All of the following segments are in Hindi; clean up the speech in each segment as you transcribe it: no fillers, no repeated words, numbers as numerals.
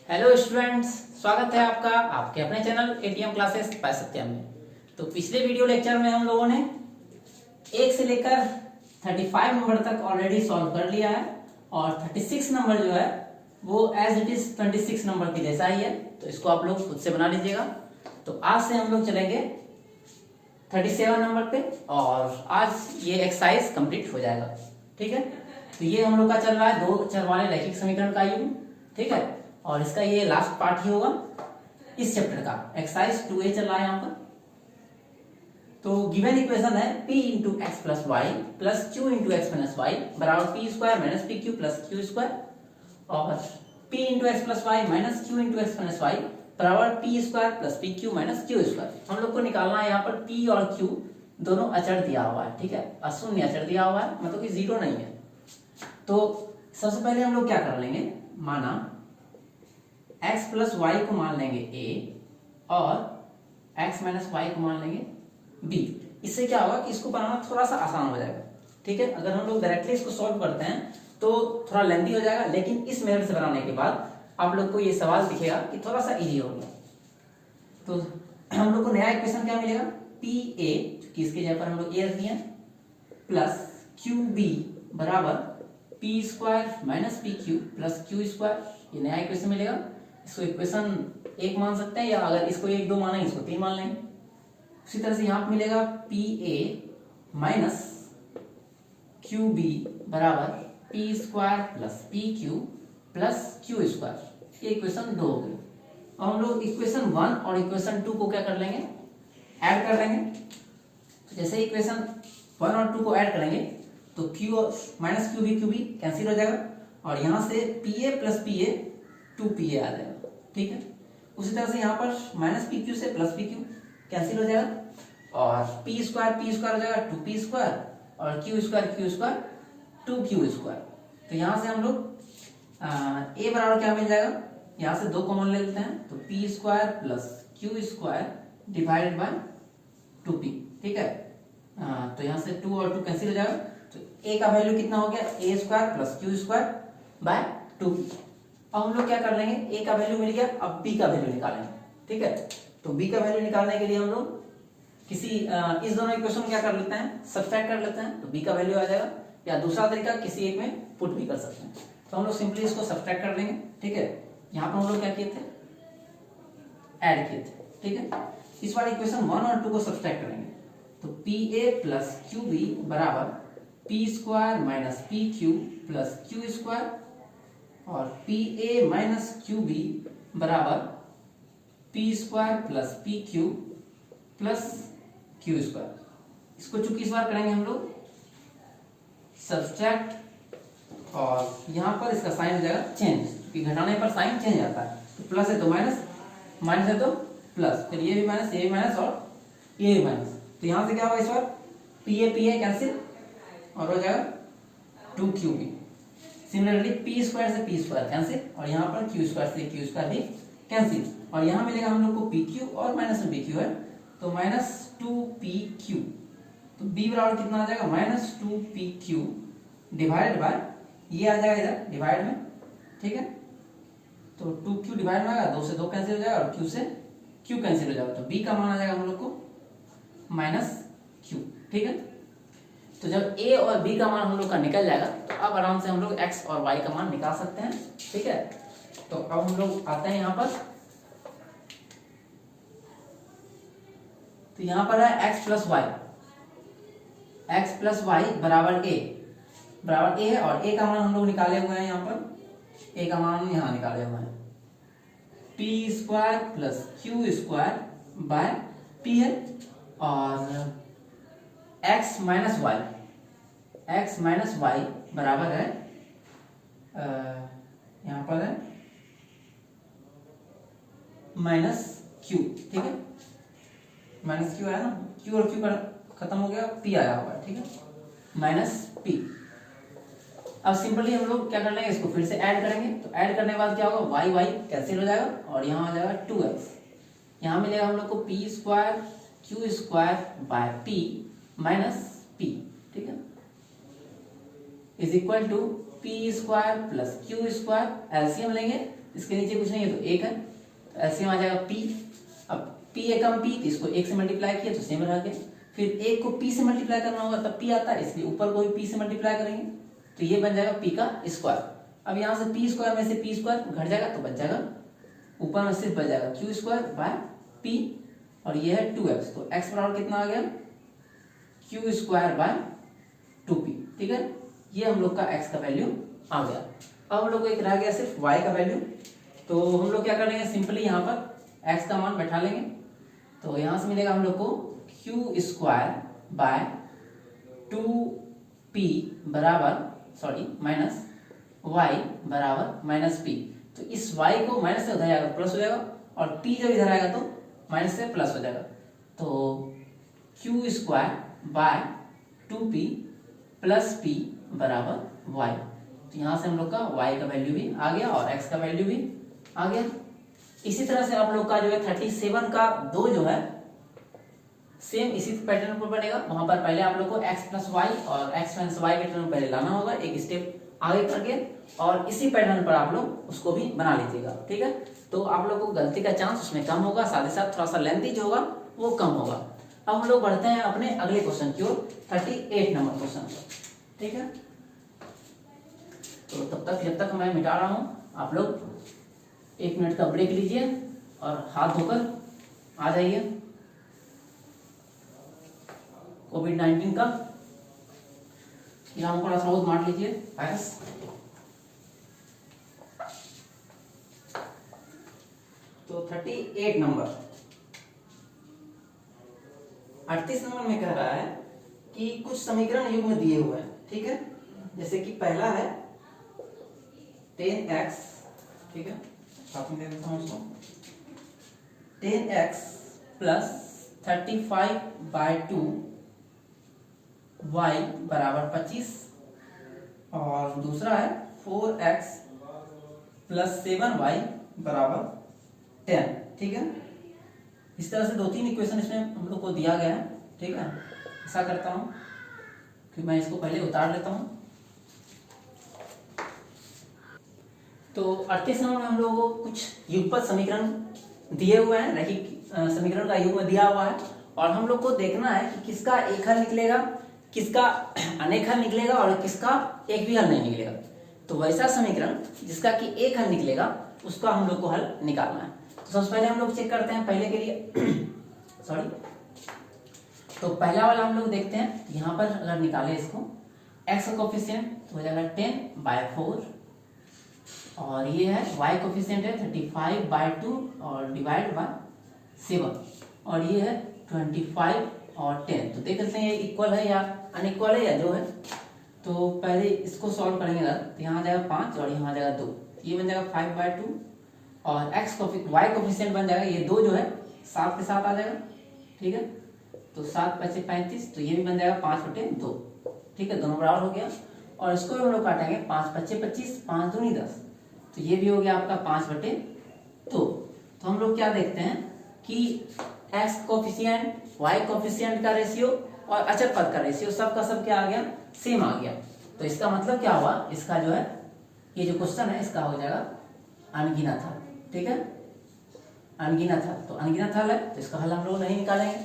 हेलो स्टूडेंट्स, स्वागत है आपका आपके अपने चैनल एटीएम क्लासेस बाय सत्यम में। तो पिछले वीडियो लेक्चर में हम लोगों ने 1 से लेकर 35 नंबर तक ऑलरेडी सॉल्व कर लिया है और 36 नंबर जो है वो एज इट इज 26 नंबर के जैसा ही है, तो इसको आप लोग खुद से बना लीजिएगा। तो आज से हम लोग चलेंगे 37 नंबर पे और आज ये एक्सरसाइज कंप्लीट हो जाएगा। ठीक है, तो ये हम लोग का चल रहा है दो चर वाले रैखिक समीकरण का युग्म। ठीक है, और इसका ये लास्ट पार्ट ही होगा इस चैप्टर का। एक्सरसाइज 2A चल रहा है यहाँ पर। तो गिवन इक्वेशन है p into x plus y plus q into x minus y बराबर p square minus p q plus q square, और p into x plus y minus q into x minus y बराबर p square plus p q minus q square. हम लोग को निकालना है यहाँ पर p और q दोनों अचर दिया हुआ है। ठीक है, अशून्य अचर दिया हुआ है, मतलब कि जीरो नहीं है। तो सबसे पहले हम लोग क्या कर लेंगे, माना x प्लस वाई को मान लेंगे a और x माइनस वाई को मान लेंगे b। इससे क्या होगा कि इसको बनाना थोड़ा सा आसान हो जाएगा। ठीक है, अगर हम लोग डायरेक्टली इसको सॉल्व करते हैं तो थोड़ा लेंथी हो जाएगा, लेकिन इस मेथड से बनाने के बाद आप लोग को ये सवाल दिखेगा कि थोड़ा सा इजी हो गया। तो हम लोग को नया इक्वेशन क्या मिलेगा, पी ए, किसके जगह पर हम लोग ए रख दिए, प्लस क्यू बी बराबर p square minus p q plus q square. ये नया इक्वेशन मिलेगा। इसको इक्वेशन 1 मान सकते हैं, या अगर इसको 1 2 माना इसको 3 मान लेंगे। उसी तरह से यहाँ पे मिलेगा p a minus q b बराबर p square plus p q plus q square. ये इक्वेशन 2 हो गई। और हम लोग इक्वेशन 1 और इक्वेशन 2 को क्या कर लेंगे, ऐड कर लेंगे। तो जैसे इक्वेशन 1 और 2 को ऐड करेंगे तो q minus q b cancel हो जाएगा, और यहाँ से p a plus p a 2pa आ जाएगा। ठीक है, उसी तरह से यहाँ पर माइनस पी क्यू से प्लस पी क्यू कैंसिल हो जाएगा, और पी स्क्वायर हो जाएगा 2p स्क्वायर, और क्यू स्क्वायर 2q स्क्वायर। तो यहाँ से हम लोग a बराबर क्या मिल जाएगा, यहाँ से 2 कॉमन ले लेते हैं, तो p square plus q square divided by 2p। ठीक है, तो यहाँ से 2 और 2 कैंसिल हो जाएगा, तो a का वैल्यू कितना हो गया, a square plus q square bye 2p। अब हम लोग क्या कर लेंगे, a का वैल्यू मिल गया, अब b का वैल्यू निकालेंगे। ठीक है, तो b का वैल्यू निकालने के लिए हम लोग किसी इस दोनों इक्वेशन क्या कर लेते हैं, सब्ट्रैक्ट कर लेते हैं, तो b का वैल्यू आ जाएगा। या दूसरा तरीका किसी एक में पुट भी कर सकते हैं। तो हम लोग सिंपली इसको सब्ट्रैक्ट कर लेंगे। ठीक है, यहाँ पर हम लोग क्या किए थे, ऐड किए थे। ठीक है, इस बार इक्वेशन 1 और 2 को सब्ट्रैक्ट करेंगे, तो p a plus q b बराबर p square minus p q plus q square, और p a minus q b बराबर p square plus p q plus q square. इसको चूंकि इस बार करेंगे हम लोग सब्ट्रैक्ट, और यहाँ पर इसका साइन हो जाएगा चेंज, क्योंकि घटाने पर साइन चेंज आता है। तो प्लस है तो माइनस, माइनस है तो प्लस, फिर ये भी माइनस और ये भी माइनस। तो यहाँ से क्या होगा, इस बार पी ए कैंसिल और हो जाएगा 2qb। सिमिलरली पी स्क्वायर से पी स्क्वायर कैंसिल, और यहाँ पर क्यू स्क्वायर से क्यू स्क्वायर भी कैंसिल, और यहाँ मिलेगा हम लोग को पी क्यू और माइनस में पी क्यू है, तो माइनस 2pq। तो b बराबर कितना आ जाएगा, माइनस 2pq डिवाइड बाय, ये आ जाएगा इधर डिवाइड में। ठीक है, तो 2q डिवाइड में आएगा, 2 से 2 कैंसिल हो जाएगा, और q से q कैंसिल हो जाएगा, तो b का मान आ जाएगा हम लोग को माइनस q। ठीक है, तो जब a और b का मान हम लोग का निकल जाएगा, तो अब आराम से हम लोग x और y का मान निकाल सकते हैं। ठीक है, तो अब हम लोग आते हैं यहाँ पर, तो यहाँ पर है x प्लस वाई बराबर a है, और a का मान हम लोग निकाले हुए हैं। यहाँ पर a का मान यहाँ निकाले हुए हैं, P square plus q square bye p है, और x माइनस वाई बराबर है यहाँ पर है माइनस क्यू। ठीक है, माइनस क्यू है ना, क्यू और क्यू खत्म हो गया, पी आया हुआ है। ठीक है, माइनस पी। अब सिंपली हम लोग क्या कर लेंगे, इसको फिर से ऐड करेंगे, तो ऐड करने के बाद क्या होगा, वाई कैंसिल हो जाएगा, और यहाँ आ जाएगा 2x। यहाँ मिलेगा हम लोग को p square q square by p minus p. ठीक है, is equal to p square plus q square, LCM लेंगे, इसके नीचे कुछ नहीं है तो एक है, तो एलसीएम आ जाएगा पी। अब पी एकम पी, तो इसको एक से मल्टीप्लाई किया तो सेम रह गया, फिर एक को पी से मल्टीप्लाई करना होगा तब पी आता है, इसलिए ऊपर को भी पी से मल्टीप्लाई करेंगे तो ये बन जाएगा पी का स्क्वायर। अब यहाँ से पी स्क्वायर में से पी स्क्वायर घट जाएगा तो बच जाएगा ऊपर में सिर्फ बच जाएगा क्यू स्क्वायर बाय पी, और ये है 2x, तो x बराबर कितना आ गया क्यू स्क्वायर बाय 2p। ठीक है, ये हम लोग का x का वैल्यू आ गया। अब हम लोग को एक रह गया सिर्फ y का वैल्यू, तो हम लोग क्या करेंगे, सिंपली यहाँ पर x का मान बैठा लेंगे, तो यहाँ से मिलेगा हम लोग को क्यू स्क्वायर बाय 2p बराबर माइनस y बराबर माइनस पी। तो इस y को माइनस से उधर जाएगा प्लस हो जाएगा, और p जब इधर आएगा तो माइनस से प्लस हो जाएगा, तो Q square bye 2p plus p बराबर y। तो यहाँ से हम लोग का y का वैल्यू भी आ गया और x का वैल्यू भी आ गया। इसी तरह से आप लोग का जो है 37 का 2 जो है सेम इसी पैटर्न पर बनेगा। वहां पर पहले आप लोग को x प्लस वाई और x माइनस वाई के टर्म पहले लाना होगा एक स्टेप आगे करके, और इसी पैटर्न पर आप लोग उसको भी बना लीजिएगा। ठीक है, तो आप लोग को गलती का चांस उसमें कम होगा, साथ ही साथ थोड़ा सा लेंथी जो होगा वो कम होगा। अब हम लोग बढ़ते हैं अपने अगले क्वेश्चन की ओर, 38 नंबर क्वेश्चन। ठीक है, तो तब तक जब तक मैं मिटा रहा हूं आप लोग 1 मिनट का ब्रेक लीजिए और हाथ धोकर आ जाइए। कोविड-19 का थोड़ा सा बहुत मार लीजिए वायरस। तो 38 नंबर 38 नंबर में कह रहा है कि कुछ समीकरण युग्म दिए हुए हैं। ठीक है, जैसे कि पहला है 10x, ठीक है साथ में दे देता हूं इसको, 10x प्लस 35/2 y बराबर 25, और दूसरा है 4x प्लस 7y बराबर 10। ठीक है, इस तरह से 2-3 इक्वेशन इसमें हम लोग को दिया गया है। ठीक है, ऐसा करता हूं कि मैं इसको पहले उतार लेता हूं। तो 38 नंबर में हम लोगों को कुछ युगपत समीकरण दिए हुए हैं, रैखिक समीकरण का युग्म दिया हुआ है, और हम लोग को देखना है कि किसका एक हल निकलेगा, किसका अनेक हल निकलेगा और किसका एक भी हल नहीं निकलेगा। तो वैसा समीकरण जिसका कि एक हल निकलेगा उसका हम लोग को हल निकालना है। तो सबसे पहले हम लोग चेक करते हैं पहले के लिए सॉरी, तो पहला वाला हम लोग देखते हैं। यहाँ पर अगर निकाले इसको x का कोफिशिएंट तो हो जाएगा 10/4, और ये है y कोफिशिएंट है 35/2 और डिवाइड बाय 7, और ये है 25 और 10। तो देख लेते हैं ये इक्वल है या अनइक्वल है या जो है। तो पहले इसको सॉल्व करेंगे ना, तो यहाँ आ जाएगा 5 और यहाँ आ जाएगा 2, ये बन जाएगा 5/2, और y कोफिशिएंट बन जाएगा ये 2 जो है 7 के साथ आ जाएगा। ठीक है, तो 7×5 = 35, तो ये भी बन जाएगा 5/2। ठीक है, दोनों बराबर हो गया, और इसको भी हम लोग काटेंगे 5×5 = 25, 5 दूनी 10, तो ये भी हो गया आपका 5/2। तो हम लोग क्या देखते हैं कि x कोफिशिएंट y कोफिशिएंट का रेशियो और अचर पद का रेशियो सबका सब क्या आ गया, सेम आ गया। तो इसका मतलब क्या हुआ, इसका जो है ये जो क्वेश्चन है इसका हो जाएगा अनगिनत हल। ठीक है, अनगिनत हल, तो अनगिनत हल है तो इसका हल हम लोग नहीं निकालेंगे।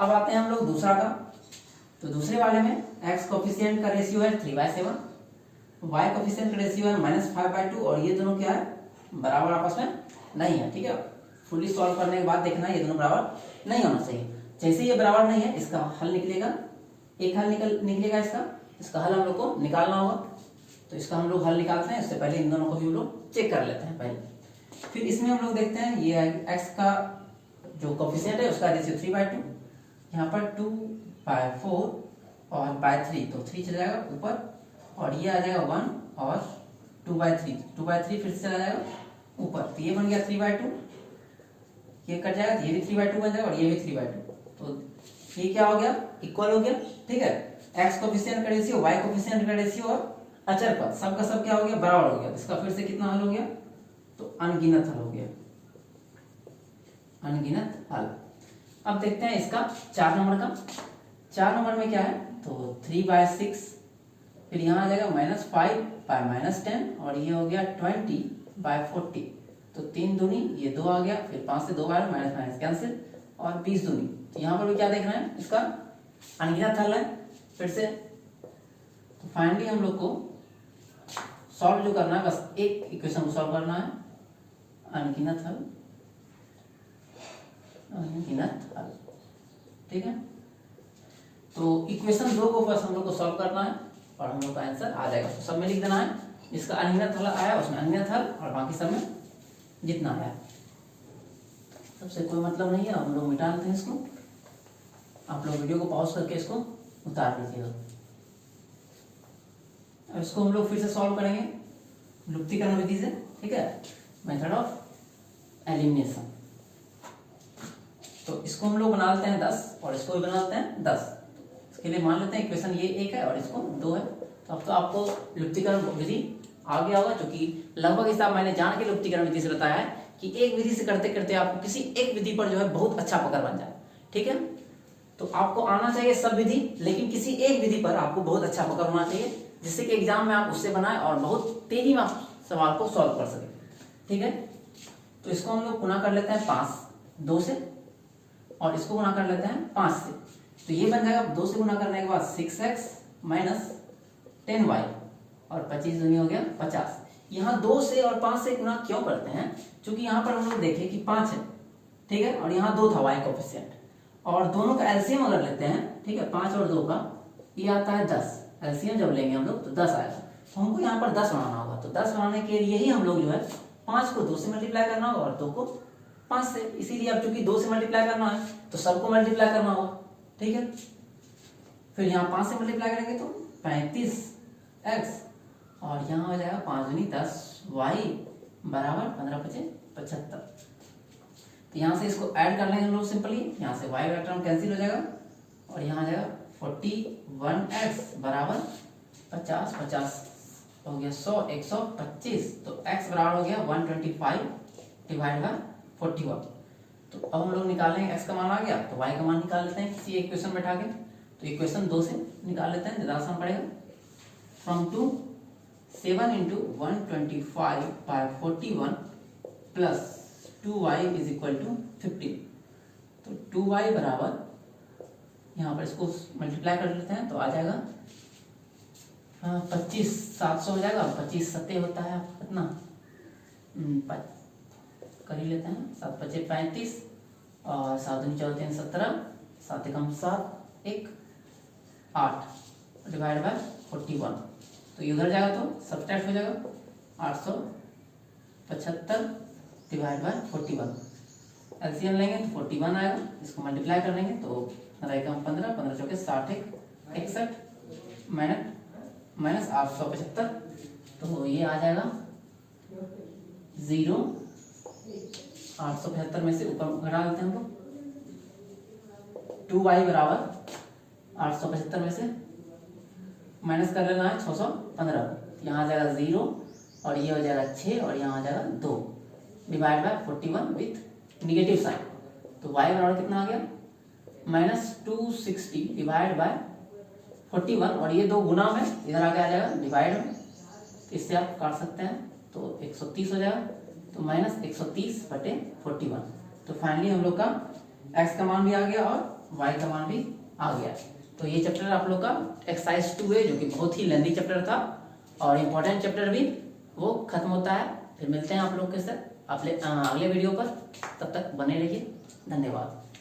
अब आते हैं हम लोग दूसरा का, तो दूसरे वाले में x कोफिशिएंट का रेशियो है 3/7, y कोफिशिएंट का रेशियो है -5/2, और ये दोनों क्या है, बराबर आपस में नहीं है। ठीक है, फुली सॉल्व करने के बाद देखना है ये दोनों बराबर नहीं होना चाहिए। जैसे ये बराबर नहीं है इसका हल निकलेगा, एक हल निकलेगा इसका हल हम लोग को निकालना होगा। तो इसका हम लोग हल निकालते हैं, इससे पहले इन दोनों को भी हम लोग चेक कर लेते हैं पहले। फिर इसमें हम लोग देखते हैं ये x का जो कोफिशिएंट है उसका रेशियो 3/2, यहाँ पर 2/4 और 3, तो 3 चला जाएगा ऊपर, और ये आ जाएगा 1 और 2/3 फिर से चला जाएगा ऊपर, तो ये बन गया 3/2, ये कट जाएगा, ये भी 3/2 बन जाएगा और ये भी 3/2, तो ये क्या हो गया, इक्वल हो गया। ठीक है, x कोफिशिएंट का रेशियो, y कोफिशिएंट का रेशियो और अचर पद सबका सब क्या हो गया, बराबर हो गया। इसका फिर से कितना हल हो गया, तो अनगिनत हल हो गया, अनगिनत हल। अब देखते हैं इसका 4 नंबर का। 4 नंबर में क्या है, तो 3/6 फिर यहाँ आ जाएगा -5/-10 और ये हो गया 20/40। तो 3 दूनी ये 2 आ गया, फिर 5 से 2 बार माइनस माइनस कैंसिल और 20 दूनी। तो यहाँ पर भी क्या देखना है, इसका अनगिनत हल है फिर से। तो फाइनली हम लोग को सॉल्व जो करना है, बस एक इक्वेशन को सॉल्व करना है, अनगिनत हल, अनगिनत हल, ठीक है। तो इक्वेशन 2 को बस हम लोग को सॉल्व करना है और हम लोग का आंसर आ जाएगा। तो सब में लिख देना है, इसका अनगिनत हल आया उसमें अनगिनत हल और बाकी सब में जितना आया। सबसे कोई मतलब नहीं है, हम लोग मिटा देते हैं इसको। आप लोग वीडियो को पॉज करके इसको उतार लीजिएगा। अब इसको हम लोग फिर से सॉल्व करेंगे लुप्तीकरण विधि से, ठीक है, मेथड ऑफ एलिमिनेशन। तो इसको हम लोग बना लेते हैं 10 और इसको भी बना लेते हैं 10। इसके लिए मान लेते हैं इक्वेशन ये 1 है और इसको 2 है। तो अब तो आपको लुप्तीकरण विधि आ गया होगा, क्योंकि लगभग हिसाब मैंने जान के लुप्तीकरण विधि से बताया है कि एक विधि से करते करते आपको किसी एक विधि पर जो है बहुत अच्छा पकड़ बन जाए, ठीक है। तो आपको आना चाहिए सब विधि, लेकिन किसी एक विधि पर आपको बहुत अच्छा पकड़ होना चाहिए, जिससे कि एग्जाम में आप उससे बनाए और बहुत तेजी में आप सवाल को सॉल्व कर सके, ठीक है। तो इसको हम लोग गुना कर लेते हैं 2 से और इसको गुना कर लेते हैं 5 से। तो ये बन जाएगा 2 से गुना करने के बाद 6x माइनस 10y और 25 दूनी हो गया 50। यहाँ 2 से और 5 से गुना क्यों करते हैं, क्योंकि यहाँ पर हम लोग देखें कि 5 है, ठीक है, और यहाँ 2 था y कोएफिशिएंट, और दोनों का एलसीएम अगर लेते हैं, ठीक है, 5 और 2 का, ये आता है 10। एलसीएम जब लेंगे हम लोग तो 10 आएगा। तो हमको यहाँ पर 10 बनाना होगा। तो 10 बनाने के लिए ही हम लोग जो है 5 को 2 से मल्टीप्लाई करना होगा और 2 को 5 से। इसीलिए अब चूंकि 2 से मल्टीप्लाई करना है तो सबको मल्टीप्लाई करना होगा, ठीक है। फिर यहाँ 5 से मल्टीप्लाई करेंगे तो 35x और यहाँ हो जाएगा 5 दूनी 10 y बराबर 15×5 = 75। तो यहाँ से इसको ऐड कर लेंगे हम लोग सिंपली, यहाँ से y का टर्म कैंसिल हो जाएगा और यहाँ आ जाएगा 41x बराबर 50, 50 हो गया 100, 125। तो x बराबर हो गया 125 डिवाइड बाय 41। तो अब हम लोग निकालेंगे, x का मान आ गया तो y का मान निकाल लेते हैं किसी एक इक्वेशन में बैठा के। तो इक्वेशन 2 से निकाल लेते हैं, ज़्यादा आसान पड़ेगा। From 2 7 × 125/41 plus 2y is equal to 15। तो 2y बराबर, यहाँ पर इसको मल्टीप्लाई कर लेते हैं तो आ जाएगा 25, 700 हो जाएगा। 25 सत्ते होता है कितना, कर ही लेते हैं, 7 × 5 = 35 और 7 × 4 = 17, 7 × 7 1 8 डिवाइड बाय 41। तो ये उधर जाएगा तो सब्ट्रैक्ट हो जाएगा 875 डिवाइड बाय 41। एलसीएम लेंगे तो 41 आएगा, इसको मल्टीप्लाई कर लेंगे तो रहेगा 15, 15 चौके 60 61 माइनस 875। तो ये आ जाएगा 0। 875 में से ऊपर घटा देते हैं हम लोग। 2y बराबर 875 में से माइनस कर लेना है 615। यहाँ आ जाएगा 0 और ये हो जाएगा 6 और यहाँ आ जाएगा 2 divide by 41 with negative sign. तो y बराबर कितना आ गया, -260 डिवाइड बाय 41 और ये 2 गुना में इधर आगे आ जाएगा डिवाइड में। तो इससे आप काट सकते हैं तो 130 हो जाएगा। तो -130/41। तो फाइनली हम लोग का x का मान भी आ गया और y का मान भी आ गया। तो ये चैप्टर आप लोग का एक्सरसाइज 2 है, जो कि बहुत ही लेंथी चैप्टर था और इम्पोर्टेंट चैप्टर भी वो खत्म होता है। फिर मिलते हैं आप लोग के साथ अगले वीडियो पर, तब तक बने रहिए, धन्यवाद।